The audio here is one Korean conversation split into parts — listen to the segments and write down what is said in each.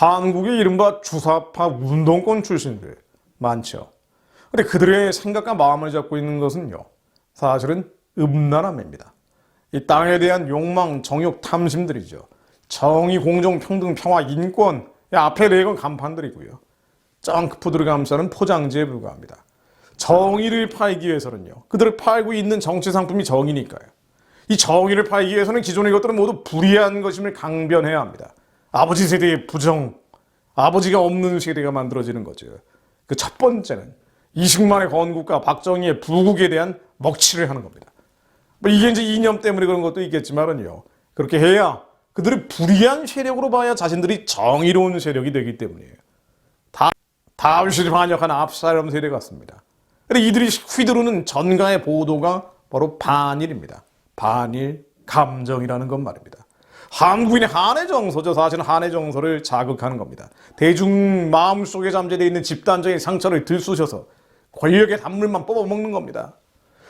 한국의 이른바 주사파 운동권 출신들 많죠. 근데 그들의 생각과 마음을 잡고 있는 것은요, 사실은 음란함입니다. 이 땅에 대한 욕망, 정욕, 탐심들이죠. 정의, 공정, 평등, 평화, 인권, 앞에 네 건 간판들이고요. 정크푸드를 감싸는 포장지에 불과합니다. 정의를 팔기 위해서는요, 그들을 팔고 있는 정치 상품이 정의니까요. 이 정의를 팔기 위해서는 기존의 것들은 모두 불의한 것임을 강변해야 합니다. 아버지 세대의 부정, 아버지가 없는 세대가 만들어지는 거죠. 그 첫 번째는 이승만의 건국과 박정희의 부국에 대한 먹칠을 하는 겁니다. 이게 이제 이념 때문에 그런 것도 있겠지만은요, 그렇게 해야 그들을 불의한 세력으로 봐야 자신들이 정의로운 세력이 되기 때문이에요. 다윗이 반역한 압살롬 세대 같습니다. 근데 이들이 휘두르는 전가의 보도가 바로 반일입니다. 반일 감정이라는 것 말입니다. 한국인의 한해 정서죠. 사실은 한해 정서를 자극하는 겁니다. 대중 마음속에 잠재되어 있는 집단적인 상처를 들쑤셔서 권력의 단물만 뽑아먹는 겁니다.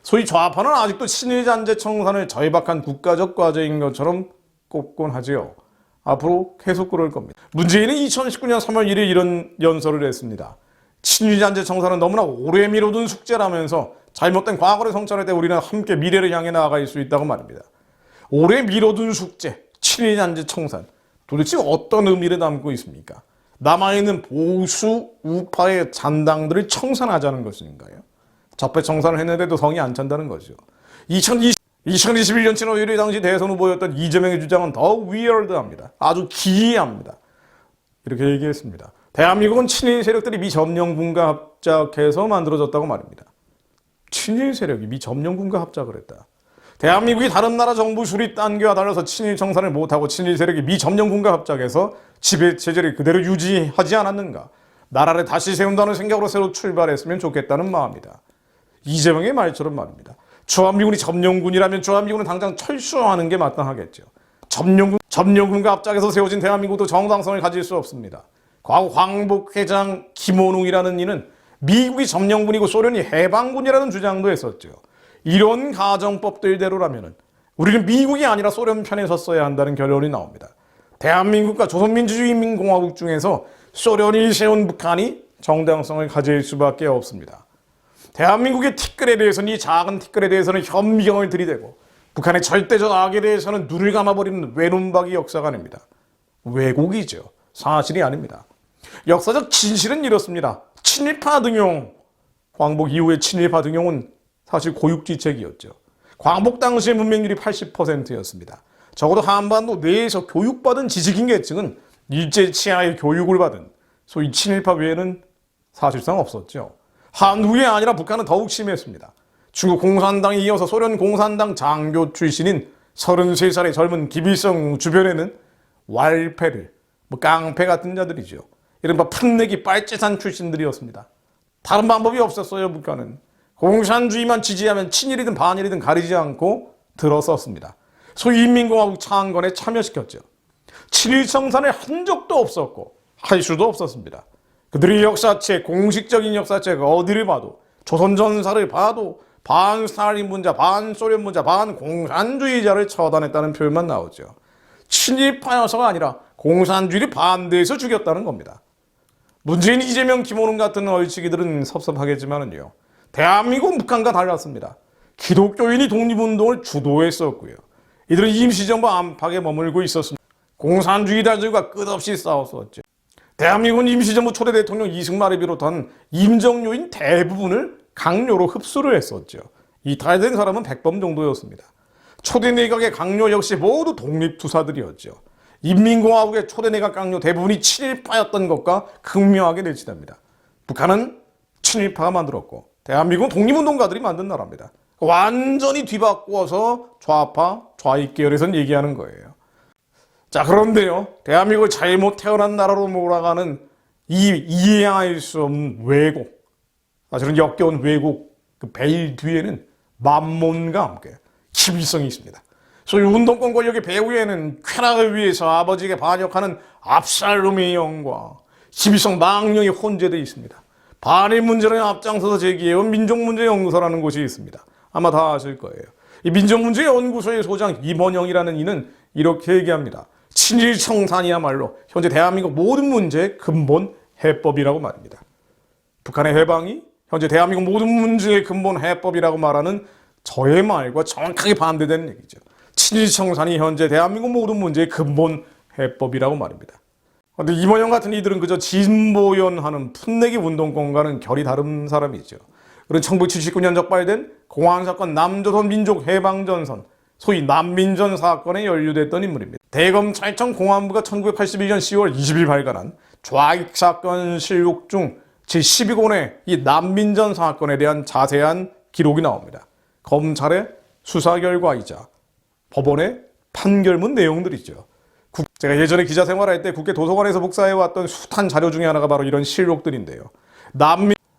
소위 좌파는 아직도 친일잔재 청산을 절박한 국가적 과제인 것처럼 꼽곤 하지요. 앞으로 계속 그럴 겁니다. 문재인은 2019년 3월 1일 이런 연설을 했습니다. 친일잔재 청산은 너무나 오래 미뤄둔 숙제라면서 잘못된 과거를 성찰할 때 우리는 함께 미래를 향해 나아갈 수 있다고 말합니다. 오래 미뤄둔 숙제, 친일잔재 청산, 도대체 어떤 의미를 담고 있습니까? 남아있는 보수 우파의 잔당들을 청산하자는 것인가요? 적폐 청산을 했는데도 성이 안 찬다는 거죠. 2021년 7월 1일 당시 대선 후보였던 이재명의 주장은 더욱 위얼드합니다. 아주 기이합니다. 이렇게 얘기했습니다. 대한민국은 친일 세력들이 미 점령군과 합작해서 만들어졌다고 말입니다. 친일 세력이 미 점령군과 합작을 했다. 대한민국이 다른 나라 정부 수립 단계와 달라서 친일 청산을 못하고 친일 세력이 미 점령군과 합작해서 지배 체제를 그대로 유지하지 않았는가. 나라를 다시 세운다는 생각으로 새로 출발했으면 좋겠다는 마음이다. 이재명의 말처럼 말입니다. 주한미군이 점령군이라면 주한미군은 당장 철수하는 게 마땅하겠죠. 점령군과 합작해서 세워진 대한민국도 정당성을 가질 수 없습니다. 과거 광복회장 김원웅이라는 이는 미국이 점령군이고 소련이 해방군이라는 주장도 했었죠. 이런 가정법들대로라면 우리는 미국이 아니라 소련 편에 섰어야 한다는 결론이 나옵니다. 대한민국과 조선민주주의인민공화국 중에서 소련이 세운 북한이 정당성을 가질 수밖에 없습니다. 대한민국의 티끌에 대해서는, 이 작은 티끌에 대해서는 현미경을 들이대고 북한의 절대적 악에 대해서는 눈을 감아버리는 외눈박이 역사관입니다. 왜곡이죠. 사실이 아닙니다. 역사적 진실은 이렇습니다. 친일파 등용, 광복 이후의 친일파 등용은 사실 고육지책이었죠. 광복 당시의 문맹률이 80%였습니다. 적어도 한반도 내에서 교육받은 지식인 계층은 일제치하의 교육을 받은 소위 친일파 외에는 사실상 없었죠. 한국이 아니라 북한은 더욱 심했습니다. 중국 공산당에 이어서 소련 공산당 장교 출신인 33살의 젊은 김일성 주변에는 왈패를, 깡패 같은 자들이죠. 이른바 풋내기 빨재산 출신들이었습니다. 다른 방법이 없었어요. 북한은 공산주의만 지지하면 친일이든 반일이든 가리지 않고 들어섰습니다. 소위 인민공화국 창건에 참여시켰죠. 친일 청산을 한 적도 없었고 할 수도 없었습니다. 그들의 역사책, 공식적인 역사책 어디를 봐도, 조선전사를 봐도 반스탈린문자, 반소련문자, 반공산주의자를 처단했다는 표현만 나오죠. 친일파여서가 아니라 공산주의를 반대해서 죽였다는 겁니다. 문재인, 이재명, 김원웅 같은 얼치기들은 섭섭하겠지만은요, 대한민국은 북한과 달랐습니다. 기독교인이 독립운동을 주도했었고요. 이들은 임시정부 안팎에 머물고 있었습니다. 공산주의자들과 끝없이 싸웠었죠. 대한민국은 임시정부 초대 대통령 이승만을 비롯한 임정요인 대부분을 강요로 흡수를 했었죠. 이탈된 사람은 100범 정도였습니다. 초대 내각의 강요 역시 모두 독립투사들이었죠. 인민공화국의 초대 내각 강요 대부분이 친일파였던 것과 극명하게 일치됩니다. 북한은 친일파가 만들었고 대한민국은 독립운동가들이 만든 나라입니다. 완전히 뒤바꾸어서 좌파, 좌익 계열에선 얘기하는 거예요. 자, 그런데요, 대한민국을 잘못 태어난 나라로 몰아가는 이 이해할 수 없는 왜곡, 사실은 역겨운 왜곡, 그 베일 뒤에는 만몬과 함께 기밀성이 있습니다. 소위 운동권 권력의 배후에는 쾌락을 위해서 아버지에게 반역하는 압살롬의 영과 기밀성 망령이 혼재되어 있습니다. 반일 문제를 앞장서서 제기해온 민족문제연구소라는 곳이 있습니다. 아마 다 아실 거예요. 이 민족문제연구소의 소장 임원영이라는 이는 이렇게 얘기합니다. 친일 청산이야말로 현재 대한민국 모든 문제의 근본 해법이라고 말입니다. 북한의 해방이 현재 대한민국 모든 문제의 근본 해법이라고 말하는 저의 말과 정확하게 반대되는 얘기죠. 친일 청산이 현재 대한민국 모든 문제의 근본 해법이라고 말입니다. 그런데 이모영 같은 이들은 그저 진보연하는 풋내기 운동권과는 결이 다른 사람이죠. 그런 1979년 적발된 공안사건 남조선 민족해방전선, 소위 난민전 사건에 연루됐던 인물입니다. 대검찰청 공안부가 1981년 10월 20일 발간한 좌익사건 실록 중 제12권의 이 난민전 사건에 대한 자세한 기록이 나옵니다. 검찰의 수사 결과이자 법원의 판결문 내용들이죠. 제가 예전에 기자 생활할 때 국회 도서관에서 복사해왔던 숱한 자료 중에 하나가 바로 이런 실록들인데요.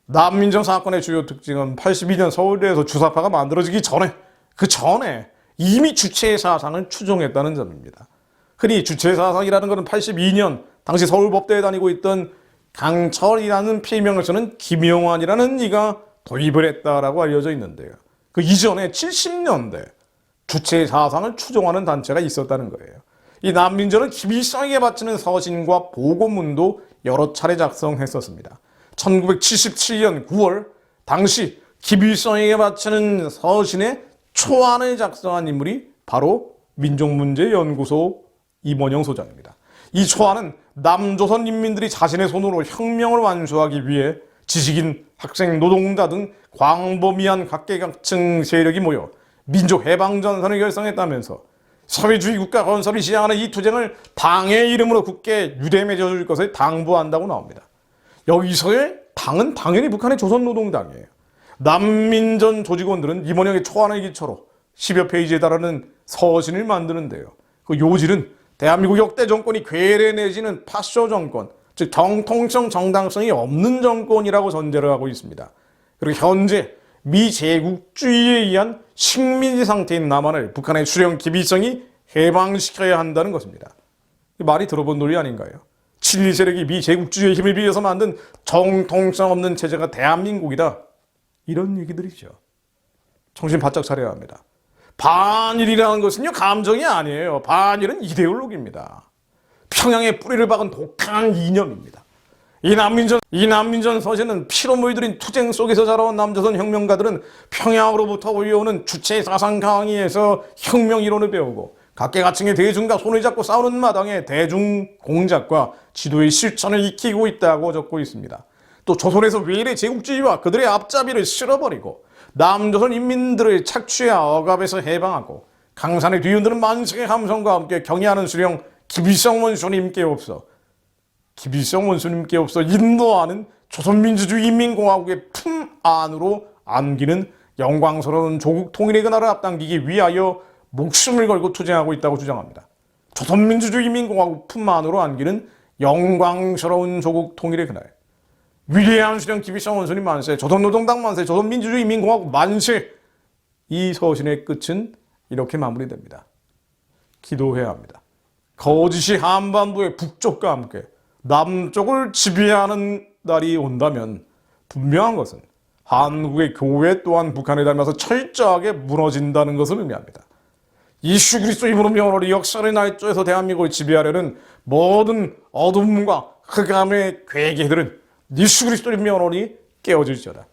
난민전 사건의 주요 특징은 82년 서울대에서 주사파가 만들어지기 전에, 그 전에 이미 주체의 사상을 추종했다는 점입니다. 흔히 주체의 사상이라는 것은 82년 당시 서울법대에 다니고 있던 강철이라는 필명을 쓰는 김영환이라는 이가 도입을 했다라고 알려져 있는데요. 그 이전에 70년대 주체의 사상을 추종하는 단체가 있었다는 거예요. 이 난민전은 김일성에게 바치는 서신과 보고문도 여러 차례 작성했었습니다. 1977년 9월 당시 김일성에게 바치는 서신의 초안을 작성한 인물이 바로 민족문제연구소 임원영 소장입니다. 이 초안은 남조선 인민들이 자신의 손으로 혁명을 완수하기 위해 지식인, 학생, 노동자 등 광범위한 각계각층 세력이 모여 민족해방전선을 결성했다면서 사회주의 국가 건설을 시작하는 이 투쟁을 당의 이름으로 굳게 유대 맺어줄 것을 당부한다고 나옵니다. 여기서의 당은 당연히 북한의 조선노동당이에요. 난민전 조직원들은 임원영의 초안을 기초로 10여 페이지에 달하는 서신을 만드는데요. 그 요지는 대한민국 역대 정권이 괴뢰 내지는 파쇼 정권, 즉 정통성, 정당성이 없는 정권이라고 전제를 하고 있습니다. 그리고 현재 미제국주의에 의한 식민지 상태인 남한을 북한의 수령 김일성이 해방시켜야 한다는 것입니다. 말이 들어본 논리 아닌가요? 친일 세력이 미제국주의의 힘을 빌려서 만든 정통성 없는 체제가 대한민국이다. 이런 얘기들이죠. 정신 바짝 차려야 합니다. 반일이라는 것은요, 감정이 아니에요. 반일은 이데올로기입니다. 평양에 뿌리를 박은 독한 이념입니다. 이 난민전 서신은 피로 물들인 투쟁 속에서 자라온 남조선 혁명가들은 평양으로부터 올려오는 주체 사상 강의에서 혁명 이론을 배우고 각계각층의 대중과 손을 잡고 싸우는 마당에 대중 공작과 지도의 실천을 익히고 있다고 적고 있습니다. 또 조선에서 외래 제국주의와 그들의 앞잡이를 실어버리고 남조선 인민들을 착취와 억압에서 해방하고 강산을 뒤흔드는 만성의 함성과 함께 경의하는 수령 김일성 원수님께 없어 인도하는 조선민주주의 인민공화국의 품 안으로 안기는 영광스러운 조국 통일의 그날을 앞당기기 위하여 목숨을 걸고 투쟁하고 있다고 주장합니다. 조선민주주의 인민공화국 품 안으로 안기는 영광스러운 조국 통일의 그날. 위대한 수령 김일성 원수님 만세, 조선노동당 만세, 조선민주주의 인민공화국 만세. 이 서신의 끝은 이렇게 마무리됩니다. 기도해야 합니다. 거짓이 한반도의 북쪽과 함께 남쪽을 지배하는 날이 온다면 분명한 것은 한국의 교회 또한 북한을 닮아서 철저하게 무너진다는 것을 의미합니다. 예수 그리스도의 이름으로 명하노니 역사의 날조에서 대한민국을 지배하려는 모든 어둠과 흑암의 괴계들은 예수 그리스도의 명하노니 깨어질지어다.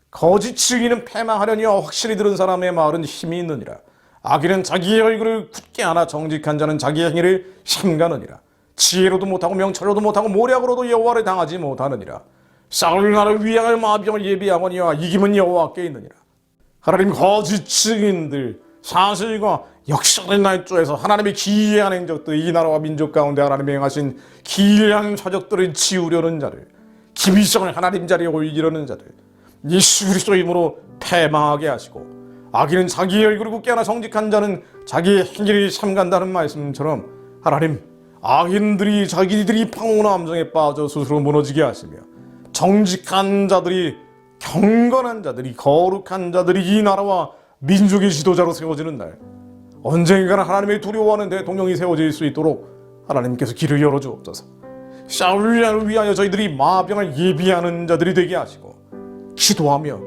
거짓 증인은 패망하려니와 확실히 들은 사람의 말은 힘이 있느니라. 악인은 자기의 얼굴을 굳게 하나 정직한 자는 자기의 행위를 삼가느니라. 지혜로도 못하고 명철로도 못하고 모략으로도 여호와를 당하지 못하느니라. 싸울 나를 위하여 마병을 예비하거니와 이김은 여호와께 있느니라. 하나님 거짓 증인들, 사실과 역사의 날조에서 하나님의 기이한 행적들, 이 나라와 민족 가운데 하나님이 행하신 기이한 사적들을 지우려는 자들, 김일성을 하나님 자리에 올리려는 자들, 예수 그리스도의 이름으로 패망하게 하시고, 악인은 자기의 얼굴을 굳게 하나 정직한 자는 자기의 행위를 삼간다는 말씀처럼 하나님, 악인들이 자기들이 방황한 함정에 빠져 스스로 무너지게 하시며 정직한 자들이, 경건한 자들이, 거룩한 자들이 이 나라와 민족의 지도자로 세워지는 날, 언젠가는 하나님의 두려워하는 대통령이 세워질 수 있도록 하나님께서 길을 열어주옵소서. 싸우려를 위하여 저희들이 마병을 예비하는 자들이 되게 하시고, 기도하며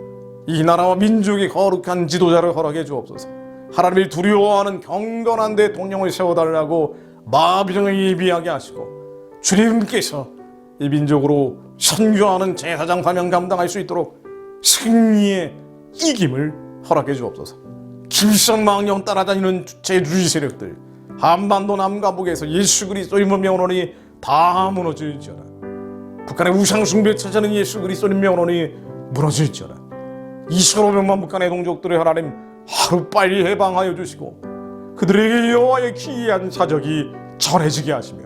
이 나라와 민족의 거룩한 지도자를 허락해 주옵소서. 하나님을 두려워하는 경건한 대통령을 세워달라고 마병을 예비하게 하시고 주님께서 이 민족으로 선교하는 제사장 사명 감당할 수 있도록 승리의 이김을 허락해 주옵소서. 길성망령 따라다니는 제주의 세력들, 한반도 남과북에서 예수 그리스도의 명언이 다 무너질지어다. 북한의 우상숭배 찾아는 예수 그리스도의 명언이 무너질지어다. 25명만 북한의 동족들의 하나님 하루빨리 해방하여 주시고 그들에게 여호와의 기이한 사적이 전해지게 하시며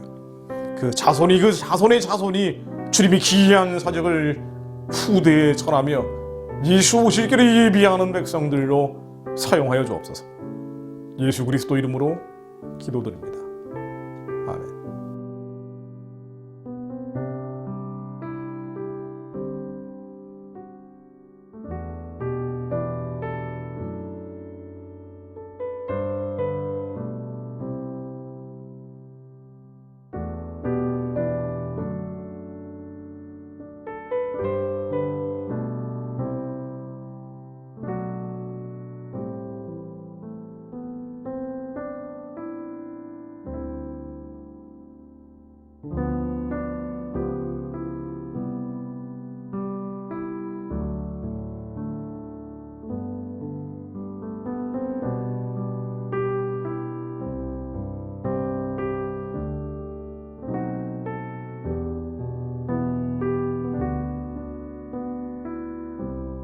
그 자손의 자손이 주님의 기이한 사적을 후대에 전하며 예수 오실 길을 예비하는 백성들로 사용하여 주옵소서. 예수 그리스도 이름으로 기도드립니다.